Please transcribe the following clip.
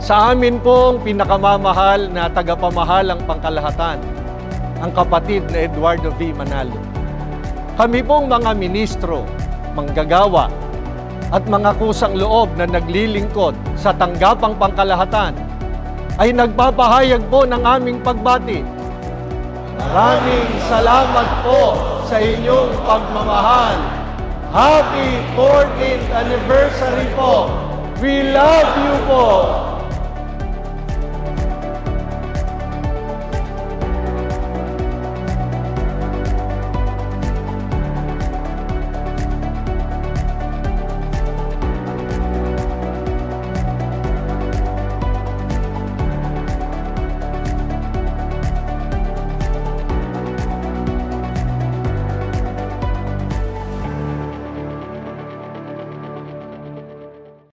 Sa amin pong pinakamamahal na tagapamahalang pangkalahatan, ang kapatid na Eduardo V. Manalo. Kami pong mga ministro, manggagawa, at mga kusang loob na naglilingkod sa tanggapang pangkalahatan ay nagpapahayag po ng aming pagbati. Maraming salamat po sa inyong pagmamahal. Happy 14th anniversary po! We love you po!